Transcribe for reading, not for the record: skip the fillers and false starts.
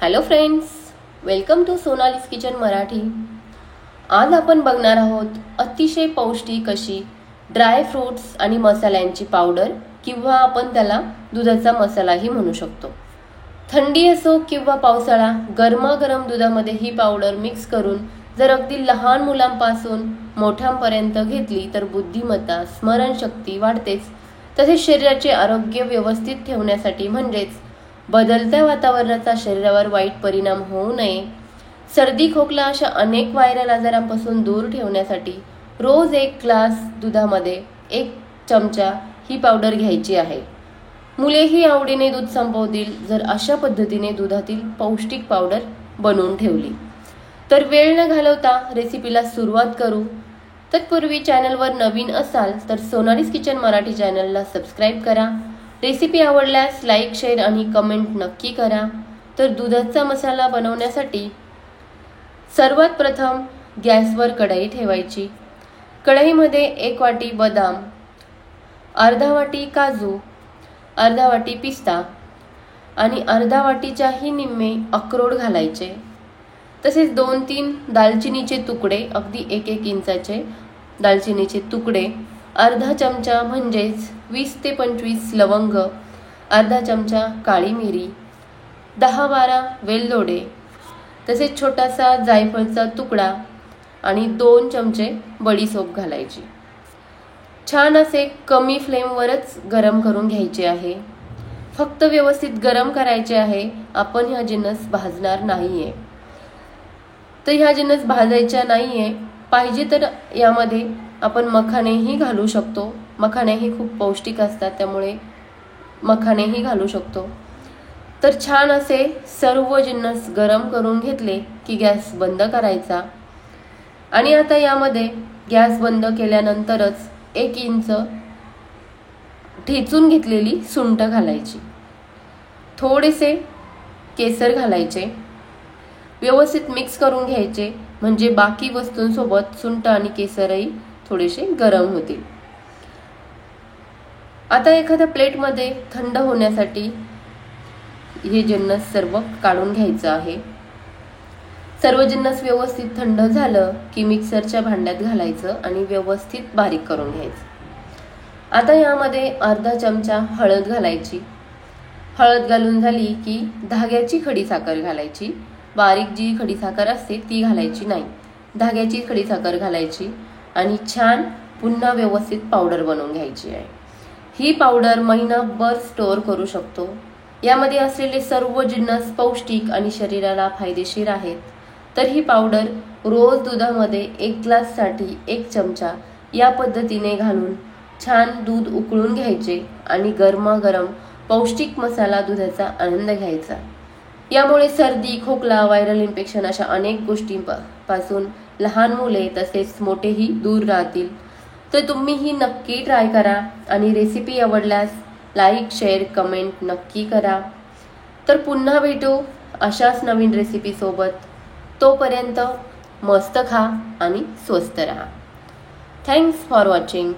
Hello friends, welcome to Sonali's kitchen Marathi. आज आपण बघणार आहोत अतिशय पौष्टिक अशी ड्राय फ्रूट्स आणि मसाल्यांची पावडर, किंवा आपण त्याला दुधाचा मसालाही म्हणू शकतो। थंडी असो किंवा पावसाळा, गरमागरम दुधामध्ये ही पावडर मिक्स करून जर अगदी लहान मुलांपासून मोठ्यांपर्यंत घेतली तर बुद्धिमत्ता, स्मरणशक्ती वाढतेच, तसेच शरीराचे आरोग्य व्यवस्थित ठेवण्यासाठी म्हणजेच बदलत्या वातावरणाचा शरीरावर वाईट परिणाम होऊ नये, सर्दी खोकला अशा अनेक व्हायरल आजारांपासून दूर ठेवण्यासाठी रोज 1 ग्लास दुधामध्ये 1 चमचा ही पावडर घ्यायची आहे। मुलेही आवडीने दूध संपवतील जर अशा पद्धतीने दुधातील पौष्टिक पावडर बनवून ठेवली तर। वेळ न घालवता रेसिपीला सुरुवात करू। तत्पूर्वी चॅनलवर नवीन असाल तर सोनालीज किचन मराठी चॅनलला सबस्क्राईब करा। रेसिपी आवडल्यास लाईक, शेअर आणि कमेंट नक्की करा। तर दुधाचा मसाला बनवण्यासाठी सर्वात प्रथम गॅसवर कढई ठेवायची। कढईमध्ये 1 वाटी बदाम, अर्धा वाटी काजू, अर्धा वाटी पिस्ता आणि अर्धा वाटीच्याही निम्मे अक्रोड घालायचे। तसेच 2-3 दालचिनीचे तुकडे, अगदी 1-1 इंचाचे दालचिनीचे तुकडे, अर्धा चमचा म्हणजेच 20 ते 25 लवंग, अर्धा चमचा काळी मिरी, 10-12 वेलदोडे, तसेच छोटासा जायफळचा तुकडा आणि 2 चमचे बडीशोप घालायची। छान असे कमी फ्लेमवरच गरम करून घ्यायचे आहे। फक्त व्यवस्थित गरम करायचे आहे, आपण ह्या जिन्नस भाजणार नाहीये। तर ह्या जिन्नस भाजायच्या नाहीये। पाहिजे तर यामध्ये आपण मखानेही घालू शकतो। मखानेही खूप पौष्टिक असतात, त्यामुळे मखानेही घालू शकतो। तर छान असे सर्व जिन्नस गरम करून घेतले की गॅस बंद करायचा। आणि आता यामध्ये गॅस बंद केल्यानंतरच 1 इंच ठेचून घेतलेली सुंठ घालायची, थोडेसे केसर घालायचे, व्यवस्थित मिक्स करून घ्यायचे, म्हणजे बाकी वस्तूंसोबत सुंठ आणि केसरही थोडेसे गरम होतील। आता एखाद्या प्लेटमध्ये थंड होण्यासाठी हे जिन्नस सर्व काढून घ्यायचं आहे। सर्व जिन्नस व्यवस्थित थंड झालं की मिक्सरच्या भांड्यात घालायचं आणि व्यवस्थित बारीक करून घ्यायचं। आता यामध्ये अर्धा चमचा हळद घालायची। हळद घालून झाली की धाग्याची खडी साखर घालायची। बारीक जी खडी साखर असते ती घालायची नाही, धाग्याची खडी साखर घालायची आणि छान पुन्हा व्यवस्थित पावडर बनवून घ्यायची आहे। ही पावडर महिनाभर स्टोअर करू शकतो। यामध्ये असलेले सर्व जिन्नस पौष्टिक आणि शरीराला फायदेशीर आहेत। तर ही पावडर रोज दुधामध्ये 1 ग्लाससाठी 1 चमचा या पद्धतीने घालून छान दूध उकळून घ्यायचे आणि गरमागरम पौष्टिक मसाला दुधाचा आनंद घ्यायचा। यामुळे सर्दी, खोकला, व्हायरल इन्फेक्शन अशा अनेक गोष्टींपासून लहान मुले तसेच मोठेही दूर राहतील। तर तुम्ही ही नक्की ट्राय करा आणि रेसिपी आवडल्यास लाईक, शेअर, कमेंट नक्की करा। तर पुन्हा भेटू अशाच नवीन रेसिपी सोबत। तोपर्यंत मस्त खा आणि स्वस्थ राहा। Thanks for watching.